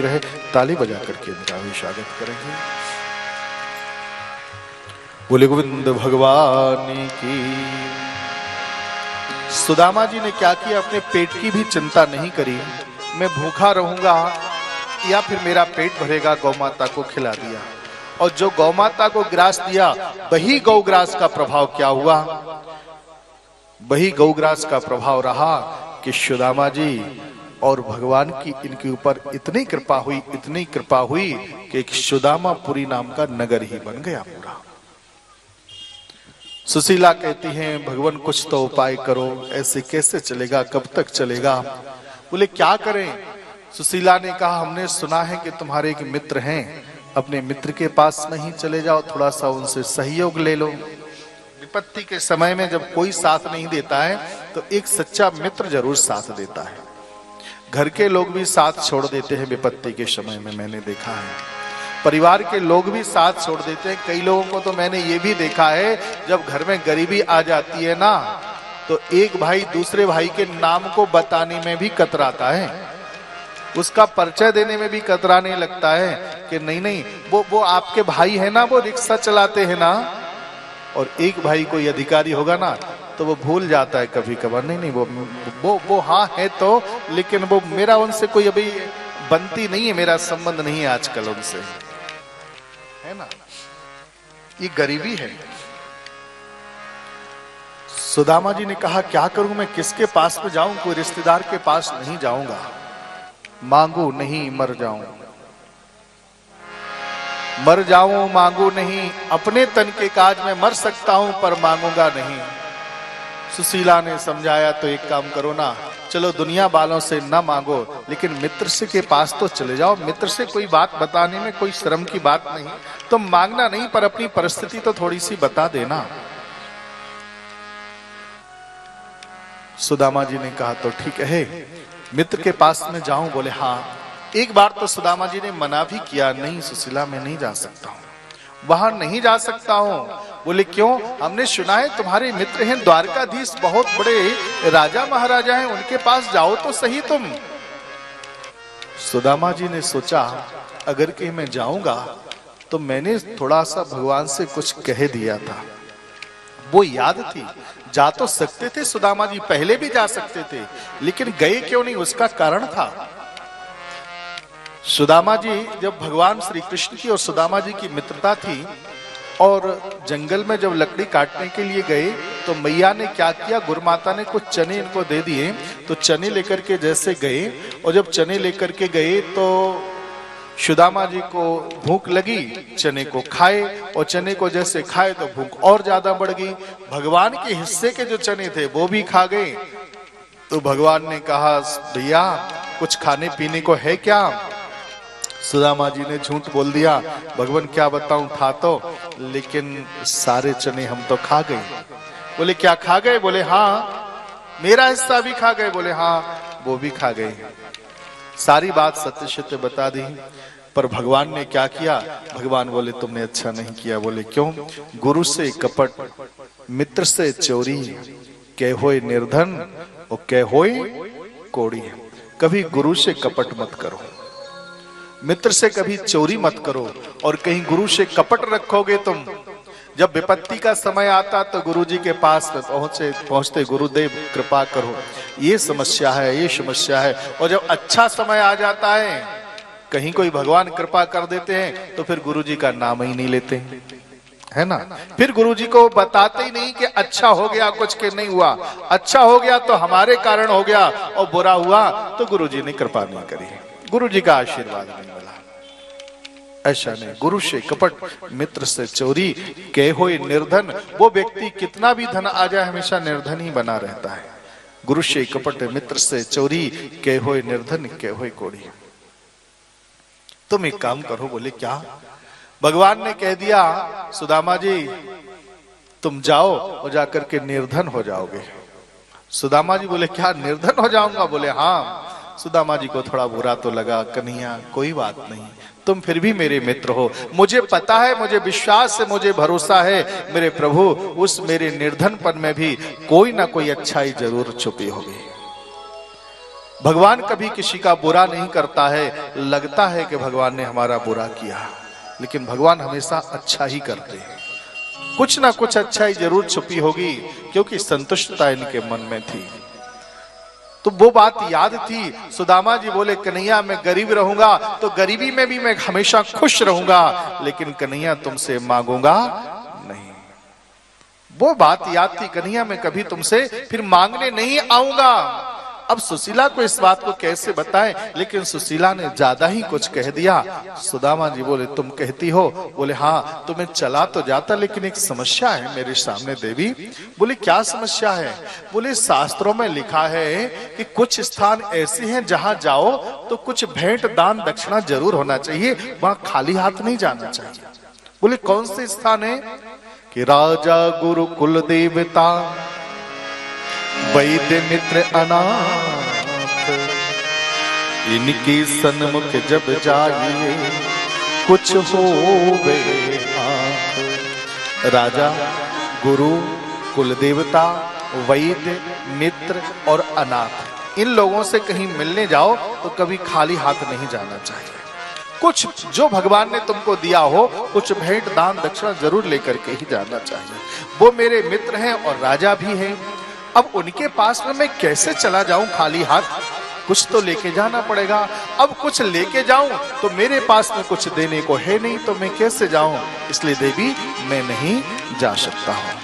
बनी रहे। ताली बजा करके इनका भी स्वागत करेंगे। बोले गोविंद भगवान की। सुदामा जी ने क्या किया, अपने पेट की भी चिंता नहीं करी। मैं भूखा रहूंगा या फिर मेरा पेट भरेगा, गौ माता को खिला दिया। और जो गौ माता को ग्रास दिया वही गौग्रास का प्रभाव क्या हुआ, वही गौग्रास का प्रभाव रहा कि सुदामा जी और भगवान की इनके ऊपर इतनी कृपा हुई, इतनी कृपा हुई कि एक सुदामापुरी नाम का नगर ही बन गया पूरा। सुशीला कहती हैं भगवान कुछ तो उपाय करो, ऐसे कैसे चलेगा, कब तक चलेगा। बोले क्या करें। सुशीला ने कहा हमने सुना है कि तुम्हारे एक मित्र हैं, अपने मित्र के पास में ही चले जाओ, थोड़ा सा उनसे सहयोग ले लो। विपत्ति के समय में जब कोई साथ नहीं देता है तो एक सच्चा मित्र जरूर साथ देता है। घर के लोग भी साथ छोड़ देते हैं विपत्ति के समय में, मैंने देखा है। परिवार के लोग भी साथ छोड़ देते हैं। कई लोगों को तो मैंने ये भी देखा है, जब घर में गरीबी आ जाती है ना, तो एक भाई दूसरे भाई के नाम को बताने में भी कतराता है, उसका परिचय देने में भी कतराने लगता है कि नहीं नहीं वो आपके भाई है ना, वो रिक्शा चलाते हैं ना। और एक भाई कोई अधिकारी होगा ना तो वो भूल जाता है कभी कभार, नहीं नहीं वो हाँ है तो, लेकिन वो मेरा उनसे कोई अभी बनती नहीं है, मेरा संबंध नहीं है आजकल उनसे, है ना। ये गरीबी है। सुदामा जी ने कहा क्या करूं मैं, किसके पास में जाऊं, कोई रिश्तेदार के पास नहीं जाऊंगा, मांगू नहीं मर जाऊं, मर जाऊं मांगू नहीं, अपने तन के काज में मर सकता हूं पर मांगूंगा नहीं। सुशीला ने समझाया तो एक काम करो ना, चलो दुनिया वालों से ना मांगो, लेकिन मित्र से के पास तो चले जाओ, मित्र से कोई बात बताने में कोई शर्म की बात नहीं, तुम मांगना नहीं पर अपनी परिस्थिति तो थोड़ी सी बता देना। सुदामा जी ने कहा तो ठीक है, मित्र के पास में जाऊं। बोले हाँ। एक बार तो सुदामा जी ने मना भी किया, नहीं सुशीला मैं नहीं जा सकता हूं, वहां नहीं जा सकता हूं। बोले क्यों, हमने सुना है तुम्हारे मित्र हैं द्वारकाधीश, बहुत बड़े राजा महाराजा हैं, उनके पास जाओ तो सही तुम। सुदामा जी ने सोचा अगर कि मैं जाऊंगा तो मैंने थोड़ा सा भगवान से कुछ कह दिया था, वो याद थी। जा तो सकते थे सुदामा जी, पहले भी जा सकते थे, लेकिन गए क्यों नहीं, उसका कारण था। सुदामा जी जब भगवान श्री कृष्ण की और सुदामा जी की मित्रता थी, और जंगल में जब लकड़ी काटने के लिए गए तो मैया ने क्या किया, गुरुमाता ने कुछ चने इनको दे दिए, तो चने लेकर के जैसे गए, और जब चने लेकर के गए तो सुदामा जी को भूख लगी, चने को खाए, और चने को जैसे खाए तो भूख और ज्यादा बढ़ गई। भगवान के हिस्से के जो चने थे वो भी खा गए। तो भगवान ने कहा भैया कुछ खाने पीने को है क्या। सुदामा जी ने झूठ बोल दिया, भगवान क्या बताऊं, था तो, लेकिन सारे चने हम तो खा गए। बोले क्या खा गए, बोले हाँ। मेरा हिस्सा भी खा गए, बोले हाँ वो भी खा गए। सारी बात सत्य सत्य बता दी, पर भगवान ने क्या किया, भगवान बोले तुमने अच्छा नहीं किया। बोले क्यों, गुरु से कपट, मित्र से चोरी, कहोय निर्धन और कहोय कोड़ी। कभी गुरु से कपट मत करो, मित्र से कभी चोरी मत करो, और कहीं गुरु से कपट रखोगे तुम, जब विपत्ति का समय आता तो गुरु जी के पास में पहुंचते गुरुदेव कृपा करो, ये समस्या है, ये समस्या है। और जब अच्छा समय आ जाता है, कहीं कोई भगवान कृपा कर देते हैं तो फिर गुरु जी का नाम ही नहीं लेते, है ना। फिर गुरु जी को बताते ही नहीं कि अच्छा हो गया कुछ के नहीं हुआ, अच्छा हो गया तो हमारे कारण हो गया, और बुरा हुआ तो गुरु जी ने कृपा नहीं करी, गुरु जी का आशीर्वाद नहीं मिला। ऐसा नहीं, गुरु से कपट, मित्र से चोरी, कहोय निर्धन। वो व्यक्ति कितना भी धन आ जाए हमेशा निर्धन ही बना रहता है। गुरु से कपट, मित्र से चोरी, कहोय निर्धन, कहोय कोड़ी। तुम एक काम करो। बोले क्या। भगवान ने कह दिया सुदामा जी तुम जाओ और जाकर के निर्धन हो जाओगे। सुदामा जी बोले क्या निर्धन हो जाऊंगा। बोले हाँ। सुदामा जी को थोड़ा बुरा तो लगा, कन्हैया कोई बात नहीं, तुम फिर भी मेरे मित्र हो, मुझे पता है, मुझे विश्वास है, मुझे भरोसा है मेरे प्रभु, उस मेरे निर्धनपन में भी कोई ना कोई अच्छाई जरूर छुपी होगी। भगवान कभी किसी का बुरा नहीं करता है। लगता है कि भगवान ने हमारा बुरा किया, लेकिन भगवान हमेशा अच्छा ही करते हैं। कुछ ना कुछ अच्छाई जरूर छुपी होगी, क्योंकि संतुष्टता इनके मन में थी। तो वो बात याद थी। सुदामा जी बोले, कन्हैया मैं गरीब रहूंगा तो गरीबी में भी मैं हमेशा खुश रहूंगा, लेकिन कन्हैया तुमसे मांगूंगा नहीं। वो बात याद थी, कन्हैया मैं कभी तुमसे फिर मांगने नहीं आऊंगा। अब सुशीला को इस बात को कैसे बताएं, लेकिन सुशीला ने ज्यादा ही कुछ कह दिया। सुदामा जी बोले, तुम कहती हो? बोले हाँ, तुम्हें चला तो जाता, लेकिन एक समस्या है मेरे सामने देवी। बोले क्या समस्या है? बोले शास्त्रों में लिखा है कि कुछ स्थान ऐसे हैं जहां जाओ तो कुछ भेंट दान दक्षिणा जरूर होना चाहिए, वहां खाली हाथ नहीं जाना चाहिए। बोले कौन से स्थान है? कि राजा गुरु कुल देवता वैद्य मित्र अनाथ, इनकी सन्मुख जब जाइए कुछ होवे आँख। राजा, गुरु, कुल देवता, वैद्य, मित्र और अनाथ, इन लोगों से कहीं मिलने जाओ तो कभी खाली हाथ नहीं जाना चाहिए। कुछ जो भगवान ने तुमको दिया हो, कुछ भेंट दान दक्षिणा जरूर लेकर के ही जाना चाहिए। वो मेरे मित्र हैं और राजा भी हैं। अब उनके पास में मैं कैसे चला जाऊं खाली हाथ? कुछ तो लेके जाना पड़ेगा। अब कुछ लेके जाऊं तो मेरे पास में कुछ देने को है नहीं, तो मैं कैसे जाऊं? इसलिए देवी मैं नहीं जा सकता हूं।